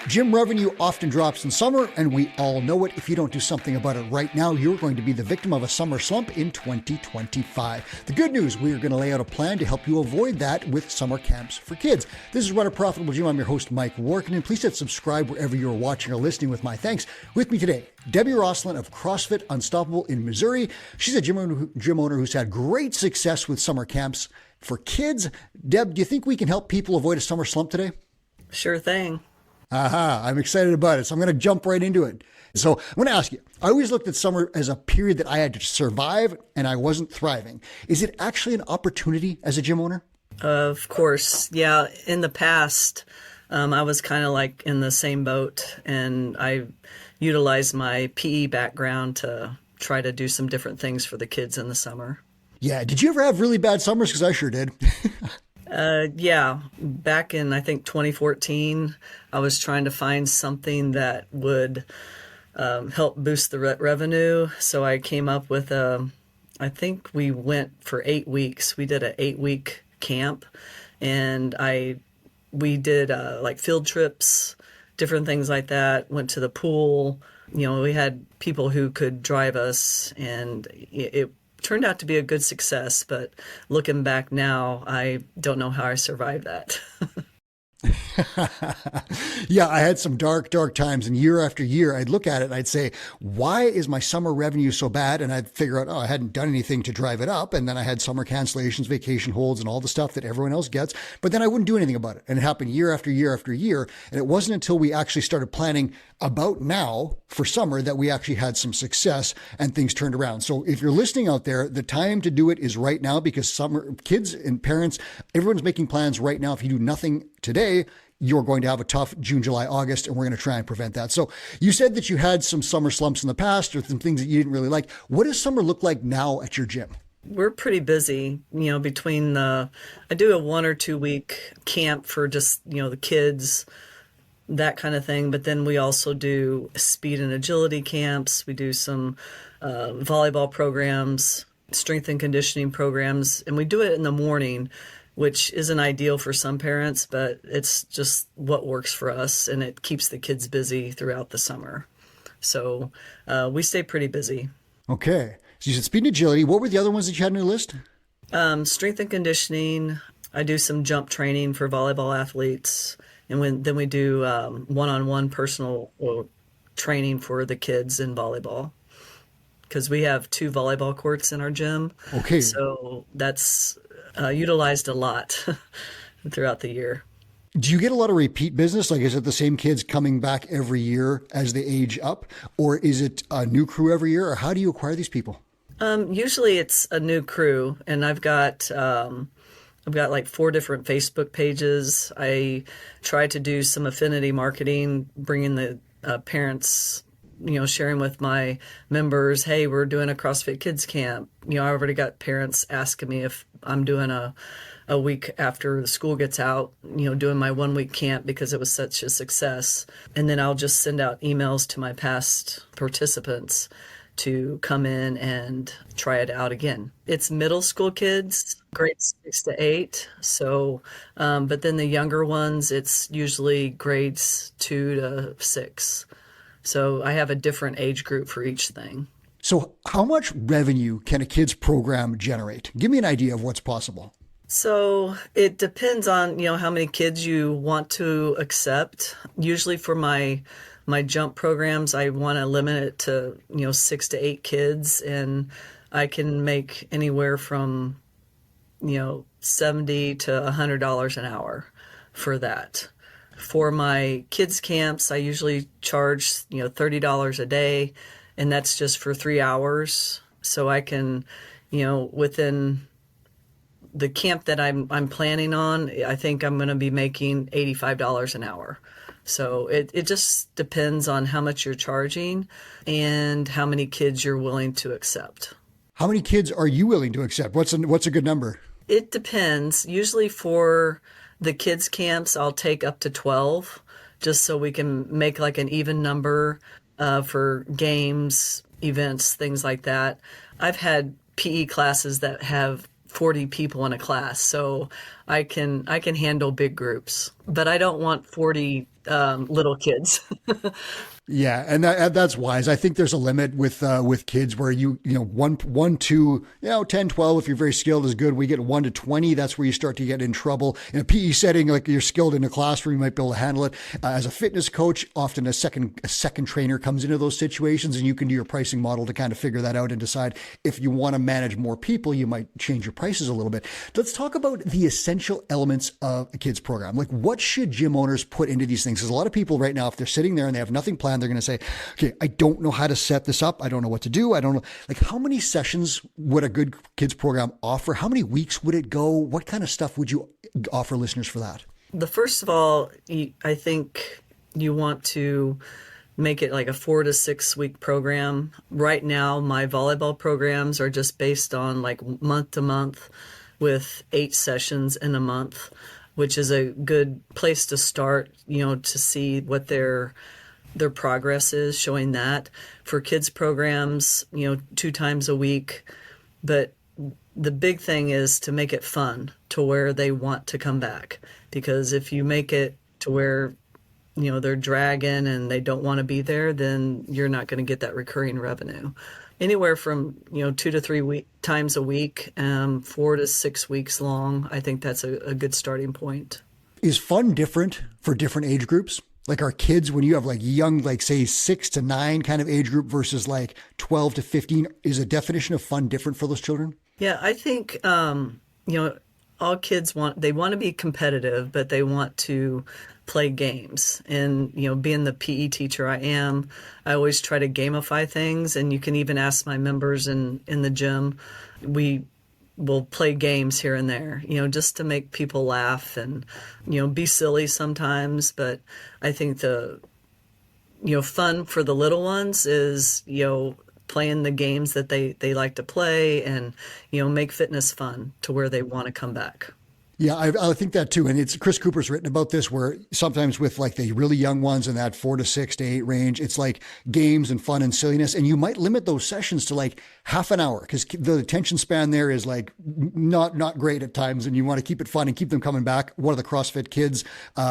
Gym revenue often drops in summer, and we all know it. If you don't do something about it right now, you're going to be the victim of a summer slump in 2025. The good news, we are going to lay out a plan to help you avoid that with summer camps for kids. This is Run a Profitable Gym. I'm your host, Mike Warkentin. Please hit subscribe wherever you're watching or listening with my thanks. With me today, Debbie Rosslan of CrossFit Unstoppable in Missouri. She's a gym owner who's had great success with summer camps for kids. Deb, do you think we can help people avoid a summer slump today? Sure thing. Aha, I'm excited about it. So I'm going to jump right into it. So I'm going to ask you, I always looked at summer as a period that I had to survive and I wasn't thriving. Is it actually an opportunity as a gym owner? Of course. Yeah. In the past, I was kind of like in the same boat, and I utilized my PE background to try to do some different things for the kids in the summer. Yeah. Did you ever have really bad summers? Because I sure did. Yeah, back in, I think, 2014, I was trying to find something that would help boost the revenue. So I came up with I think we went for 8 weeks. We did an 8-week camp, and we did like field trips, different things like that, went to the pool. You know, we had people who could drive us, and it turned out to be a good success, but looking back now, I don't know how I survived that. Yeah, I had some dark times, and year after year, I'd look at it and I'd say, why is my summer revenue so bad? And I'd figure out, I hadn't done anything to drive it up. And then I had summer cancellations, vacation holds, and all the stuff that everyone else gets. But then I wouldn't do anything about it. And it happened year after year after year. And it wasn't until we actually started planning about now for summer that we actually had some success and things turned around. So if you're listening out there, the time to do it is right now, because summer kids and parents, everyone's making plans right now. If you do nothing today, you're going to have a tough June, July, August, and we're going to try and prevent that. So you said that you had some summer slumps in the past or some things that you didn't really like. What does summer look like now at your gym? We're pretty busy, between I do a 1 or 2 week camp for just, the kids, that kind of thing. But then we also do speed and agility camps. We do some volleyball programs, strength and conditioning programs, and we do it in the morning, which isn't ideal for some parents, but it's just what works for us, and it keeps the kids busy throughout the summer. So we stay pretty busy. Okay. So you said speed and agility. What were the other ones that you had on your list? Strength and conditioning. I do some jump training for volleyball athletes. And then we do one-on-one personal training for the kids in volleyball, because we have 2 volleyball courts in our gym. Okay. So that's utilized a lot throughout the year. Do you get a lot of repeat business? Like, is it the same kids coming back every year as they age up? Or is it a new crew every year? Or how do you acquire these people? Usually it's a new crew, and I've got like 4 different Facebook pages. I try to do some affinity marketing, bringing the parents, sharing with my members, hey, we're doing a CrossFit Kids camp. I already got parents asking me if I'm doing a week after the school gets out, doing my 1-week camp because it was such a success. And then I'll just send out emails to my past participants to come in and try it out again. It's middle school kids, grades 6 to 8. So, but then the younger ones, it's usually grades 2 to 6. So I have a different age group for each thing. So how much revenue can a kids program generate? Give me an idea of what's possible. So it depends on, how many kids you want to accept. Usually for my jump programs, I want to limit it to, 6 to 8 kids, and I can make anywhere from, $70 to $100 an hour for that. For my kids camps, I usually charge, $30 a day, and that's just for 3 hours. So I can, within the camp that I'm planning on, I think I'm going to be making $85 an hour. So it just depends on how much you're charging and how many kids you're willing to accept. How many kids are you willing to accept? What's a good number? It depends. Usually for the kids camps, I'll take up to 12, just so we can make like an even number for games, events, things like that. I've had PE classes that have 40 people in a class, so I can handle big groups. But I don't want 40 little kids. Yeah, and that's wise. I think there's a limit with kids where you know one to 10, 12 if you're very skilled is good. We get 1 to 20, that's where you start to get in trouble. In a PE setting, like you're skilled in a classroom, you might be able to handle it. As a fitness coach, often a second trainer comes into those situations, and you can do your pricing model to kind of figure that out and decide if you want to manage more people, you might change your prices a little bit. Let's talk about the essential elements of a kids program. Like, what should gym owners put into these things? Because a lot of people right now, if they're sitting there and they have nothing planned, they're going to say, okay, I don't know how to set this up. I don't know what to do. I don't know. Like, how many sessions would a good kids program offer? How many weeks would it go? What kind of stuff would you offer listeners for that? First of all, I think you want to make it like a 4 to 6 week program. Right now, my volleyball programs are just based on like month to month with 8 sessions in a month, which is a good place to start, to see what their progress is, showing that. For kids programs, 2 times a week. But the big thing is to make it fun to where they want to come back. Because if you make it to where, they're dragging and they don't want to be there, then you're not going to get that recurring revenue. Anywhere from, 2 to 3 times a week, 4 to 6 weeks long. I think that's a good starting point. Is fun different for different age groups? Like, our kids, when you have like young, like say 6 to 9 kind of age group versus like 12 to 15, is a definition of fun different for those children? Yeah, I think, all kids want to be competitive, but they want to play games. And, being the PE teacher I am, I always try to gamify things. And you can even ask my members in the gym. We'll play games here and there, just to make people laugh and, be silly sometimes. But I think the, fun for the little ones is, playing the games that they like to play and, make fitness fun to where they want to come back. Yeah, I think that too. And it's Chris Cooper's written about this, where sometimes with like the really young ones in that 4 to 6 to 8 range, it's like games and fun and silliness. And you might limit those sessions to like half an hour, because the attention span there is like not great at times. And you want to keep it fun and keep them coming back. One of the CrossFit kids,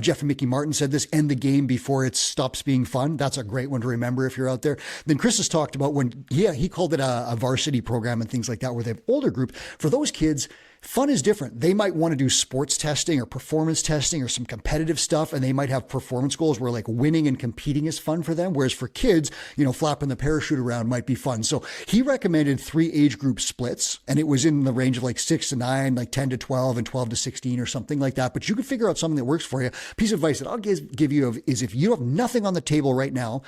Jeff and Mickey Martin, said this: end the game before it stops being fun. That's a great one to remember if you're out there. Then Chris has talked about when, he called it a varsity program and things like that, where they have older group. For those kids, fun is different. They might want to do sports testing or performance testing or some competitive stuff, and they might have performance goals where like winning and competing is fun for them. Whereas for kids, flapping the parachute around might be fun. So he recommended 3 age group splits, and it was in the range of like 6 to 9, like 10 to 12, and 12 to 16 or something like that. But you can figure out something that works for you. Piece of advice that I'll give you is, if you have nothing on the table right now,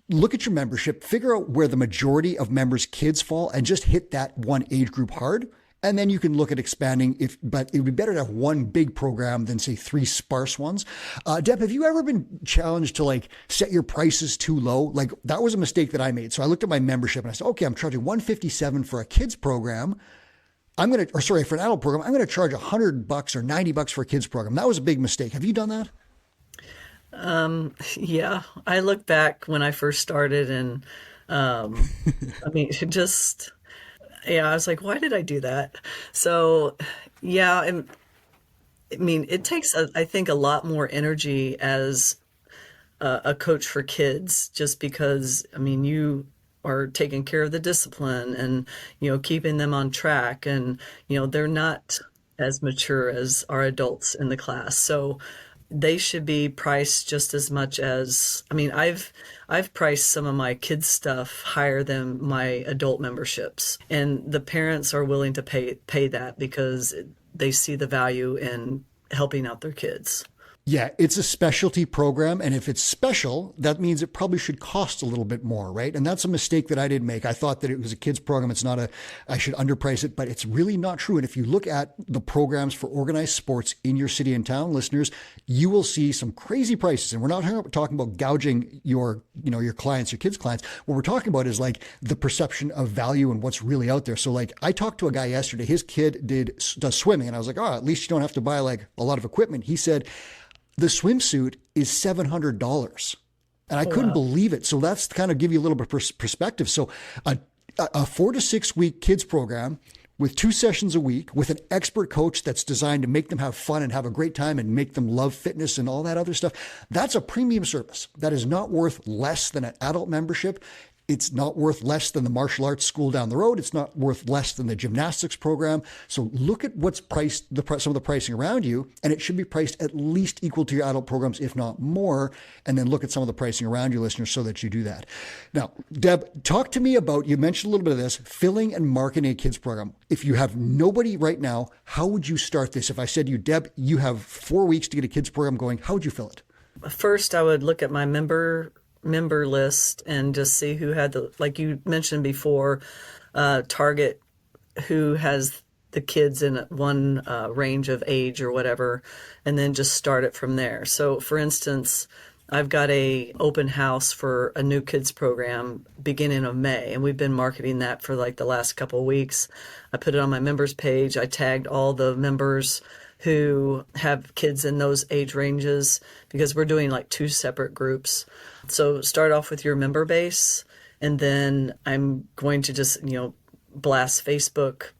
look at your membership, figure out where the majority of members' kids fall, and just hit that one age group hard. And then you can look at expanding, but it would be better to have one big program than say 3 sparse ones. Deb, have you ever been challenged to like set your prices too low? Like, that was a mistake that I made. So I looked at my membership and I said, okay, I'm charging $157 for a kids program. For an adult program, I'm going to charge $100 or $90 for a kids program. That was a big mistake. Have you done that? Yeah, I look back when I first started and, I was like, why did I do that? So, yeah, it takes, I think, a lot more energy as a coach for kids, just because, you are taking care of the discipline and, keeping them on track. And, they're not as mature as our adults in the class. So they should be priced just as much as, I've priced some of my kids' stuff higher than my adult memberships. And the parents are willing to pay that because they see the value in helping out their kids. Yeah, it's a specialty program. And if it's special, that means it probably should cost a little bit more, right? And that's a mistake that I did make. I thought that it was a kids program. I should underprice it, but it's really not true. And if you look at the programs for organized sports in your city and town, listeners, you will see some crazy prices. And we're not talking about gouging your clients, your kids' clients. What we're talking about is like the perception of value and what's really out there. So like, I talked to a guy yesterday, his kid does swimming. And I was like, at least you don't have to buy like a lot of equipment. He said, the swimsuit is $700. And I couldn't believe it. So that's to kind of give you a little bit of perspective. So a 4 to 6 week kids program with 2 sessions a week with an expert coach that's designed to make them have fun and have a great time and make them love fitness and all that other stuff, that's a premium service. That is not worth less than an adult membership. It's not worth less than the martial arts school down the road. It's not worth less than the gymnastics program. So look at what's priced, some of the pricing around you, and it should be priced at least equal to your adult programs, if not more. And then look at some of the pricing around you, listeners, so that you do that. Now, Deb, talk to me about, you mentioned a little bit of this, filling and marketing a kids program. If you have nobody right now, how would you start this? If I said to you, Deb, you have 4 weeks to get a kids program going, how would you fill it? First, I would look at my member list and just see who had the, like you mentioned before, target who has the kids in one range of age or whatever, and then just start it from there. So for instance, I've got a open house for a new kids program beginning of May, and we've been marketing that for like the last couple of weeks. I put it on my members page. I tagged all the members who have kids in those age ranges because we're doing like 2 separate groups. So start off with your member base, and then I'm going to just, blast Facebook,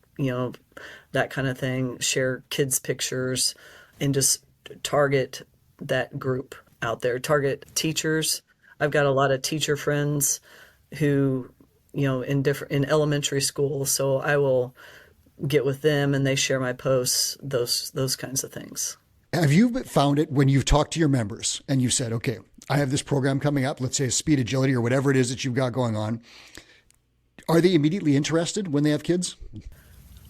that kind of thing, share kids' pictures, and just target that group out there. Target teachers. I've got a lot of teacher friends who, in elementary school, so I will get with them and they share my posts, those kinds of things. Have you found it when you've talked to your members and you said, okay, I have this program coming up, let's say speed agility or whatever it is that you've got going on. Are they immediately interested when they have kids?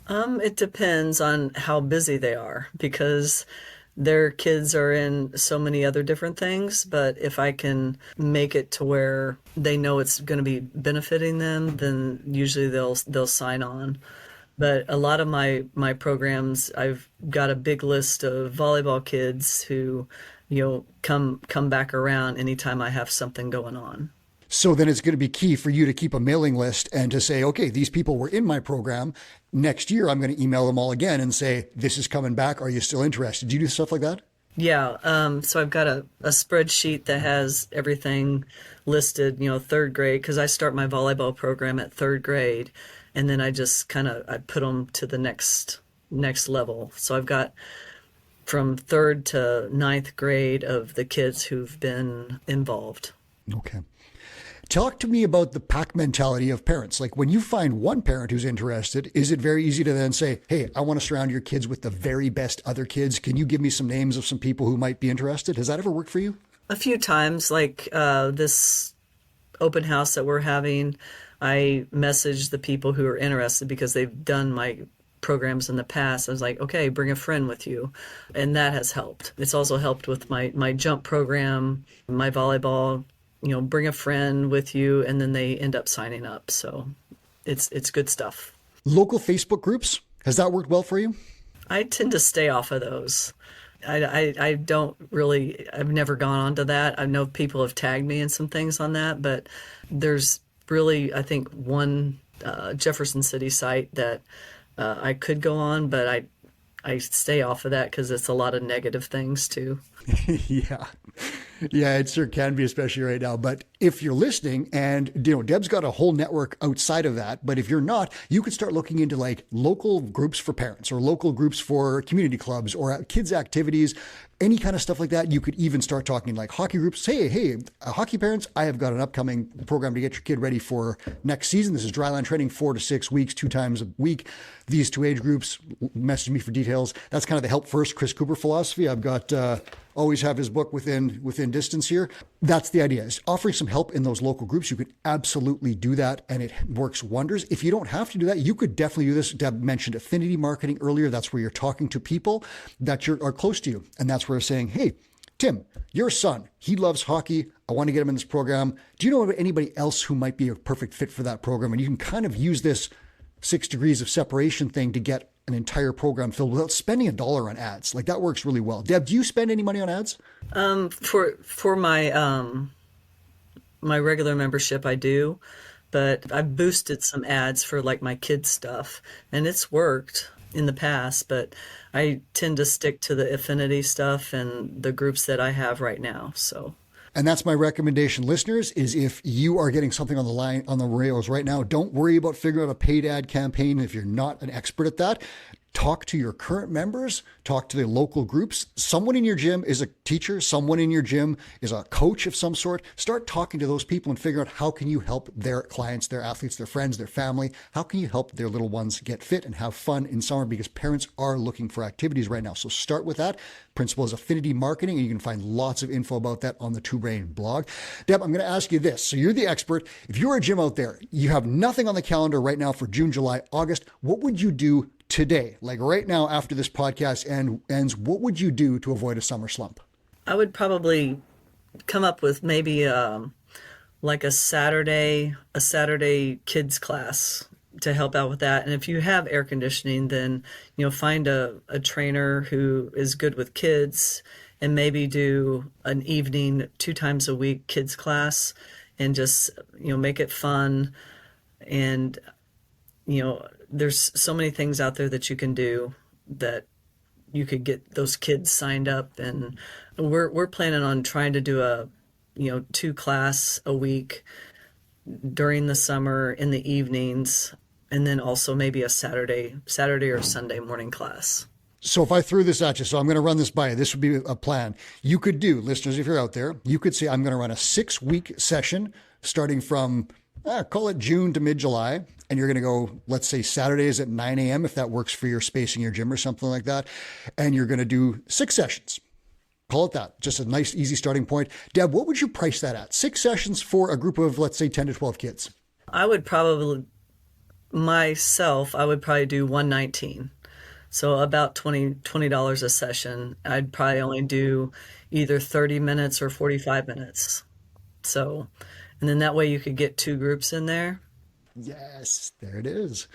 It depends on how busy they are because their kids are in so many other different things. But if I can make it to where they know it's going to be benefiting them, then usually they'll sign on. But a lot of my programs, I've got a big list of volleyball kids who, come back around anytime I have something going on. So then it's going to be key for you to keep a mailing list and to say, okay, these people were in my program. Next year, I'm going to email them all again and say, this is coming back. Are you still interested? Do you do stuff like that? Yeah. So I've got a spreadsheet that has everything listed, 3rd grade, because I start my volleyball program at 3rd grade. And then I just I put them to the next level. So I've got from 3rd to 9th grade of the kids who've been involved. Okay. Talk to me about the pack mentality of parents. Like when you find one parent who's interested, is it very easy to then say, hey, I want to surround your kids with the very best other kids. Can you give me some names of some people who might be interested? Has that ever worked for you? A few times, like this open house that we're having, I messaged the people who are interested because they've done my programs in the past. I was like, okay, bring a friend with you. And that has helped. It's also helped with my jump program, my volleyball, bring a friend with you, and then they end up signing up. So it's good stuff. Local Facebook groups, has that worked well for you? I tend to stay off of those. I don't really, I've never gone onto that. I know people have tagged me in some things on that, but there's really, I think, one Jefferson City site that I could go on, but I stay off of that because it's a lot of negative things too. Yeah, it sure can be, especially right now. But if you're listening and, Deb's got a whole network outside of that. But if you're not, you could start looking into like local groups for parents or local groups for community clubs or kids activities, any kind of stuff like that. You could even start talking like hockey groups. Hey, hockey parents, I have got an upcoming program to get your kid ready for next season. This is dryland training, 4 to 6 weeks, 2 times a week. These 2 age groups, message me for details. That's kind of the help first Chris Cooper philosophy. I've got always have his book within distance here. That's the idea, is offering some help in those local groups. You could absolutely do that, and it works wonders. If you don't have to do that, you could definitely do this. Deb mentioned affinity marketing earlier. That's where you're talking to people that are close to you, and that's where you're saying, hey, Tim, your son, he loves hockey. I want to get him in this program. Do you know of anybody else who might be a perfect fit for that program? And you can kind of use this 6 degrees of separation thing to get an entire program filled without spending $1 on ads. Like that works really well. Deb, do you spend any money on ads? For my my regular membership, I do, but I've boosted some ads for like my kids stuff, and it's worked in the past. But I tend to stick to the affinity stuff and the groups that I have right now. So And that's my recommendation, listeners, is if you are getting something on the line, on the rails right now, don't worry about figuring out a paid ad campaign if you're not an expert at that. Talk to your current members, talk to the local groups. Someone in your gym is a teacher, someone in your gym is a coach of some sort. Start talking to those people and figure out how can you help their clients, their athletes, their friends, their family. How can you help their little ones get fit and have fun in summer, because parents are looking for activities right now. So start with that. Principle is affinity marketing, and you can find lots of info about that on the Two Brain blog. Deb, I'm going to ask you this. So you're the expert. If you're a gym out there, you have nothing on the calendar right now for June, July, August, what would you do today, like right now after this podcast ends, what would you do to avoid a summer slump? I would probably come up with maybe like a Saturday kids class to help out with that. And if you have air conditioning, then find a trainer who is good with kids, and maybe do an evening 2 times a week kids class, and just make it fun. And there's so many things out there that you can do that you could get those kids signed up. And we're planning on trying to do a 2 class a week during the summer in the evenings, and then also maybe a Saturday or Sunday morning class. So if I threw this at you, so I'm going to run this by you, this would be a plan. You could do, listeners, if you're out there, you could say, I'm going to run a 6-week session starting from, call it June to mid-July. And you're going to go, let's say Saturdays at 9 a.m. if that works for your space in your gym or something like that. And you're going to do 6 sessions. Call it that. Just a nice, easy starting point. Deb, what would you price that at? 6 sessions for a group of, let's say, 10 to 12 kids. I would probably do $119. So about $20 a session. I'd probably only do either 30 minutes or 45 minutes. So, and then that way you could get 2 groups in there. Yes, there it is.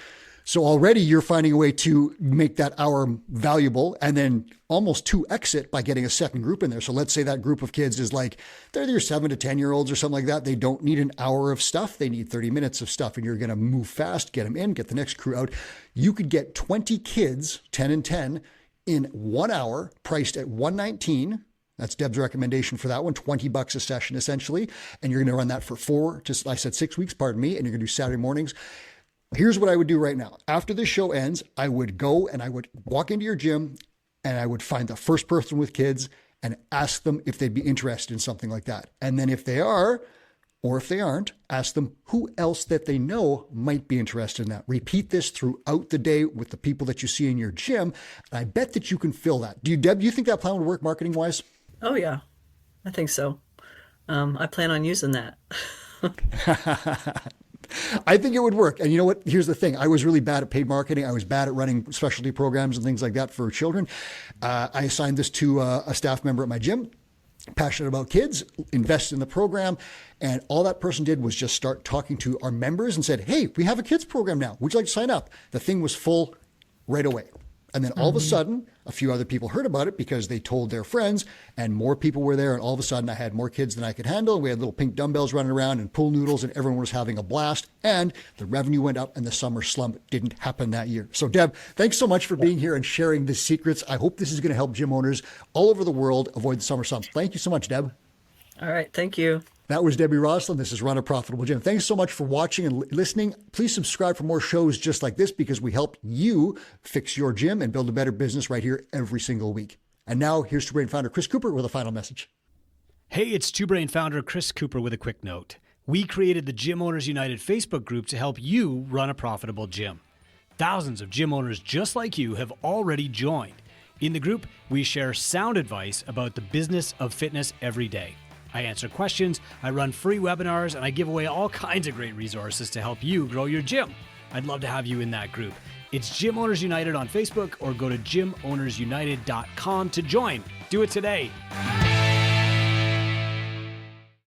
So already you're finding a way to make that hour valuable, and then almost 2x it by getting a second group in there. So let's say that group of kids is like, they're your 7 to 10 year olds or something like that. They don't need an hour of stuff. They need 30 minutes of stuff, and you're going to move fast, get them in, get the next crew out. You could get 20 kids, 10 and 10 in 1 hour, priced at $119. That's Deb's recommendation for that one, $20 a session essentially. And you're going to run that for 6 weeks, pardon me. And you're going to do Saturday mornings. Here's what I would do right now. After this show ends, I would go and I would walk into your gym, and I would find the first person with kids and ask them if they'd be interested in something like that. And then if they are, or if they aren't, ask them who else that they know might be interested in that. Repeat this throughout the day with the people that you see in your gym. And I bet that you can fill that. Deb, do you think that plan would work marketing wise? Oh, yeah, I think so. I plan on using that. I think it would work. And you know what? Here's the thing. I was really bad at paid marketing. I was bad at running specialty programs and things like that for children. I assigned this to a staff member at my gym, passionate about kids, invested in the program. And all that person did was just start talking to our members and said, hey, we have a kids program now. Would you like to sign up? The thing was full right away. And then all of a sudden, a few other people heard about it because they told their friends, and more people were there. And all of a sudden, I had more kids than I could handle. We had little pink dumbbells running around and pool noodles, and everyone was having a blast. And the revenue went up, and the summer slump didn't happen that year. So, Deb, thanks so much for being here and sharing the secrets. I hope this is going to help gym owners all over the world avoid the summer slump. Thank you so much, Deb. All right. Thank you. That was Debbie Rosslan. This is Run a Profitable Gym. Thanks so much for watching and listening. Please subscribe for more shows just like this, because we help you fix your gym and build a better business right here every single week. And now here's Two Brain founder Chris Cooper with a final message. Hey, it's Two Brain founder Chris Cooper with a quick note. We created the Gym Owners United Facebook group to help you run a profitable gym. Thousands of gym owners just like you have already joined. In the group, we share sound advice about the business of fitness every day. I answer questions, I run free webinars, and I give away all kinds of great resources to help you grow your gym. I'd love to have you in that group. It's Gym Owners United on Facebook, or go to gymownersunited.com to join. Do it today.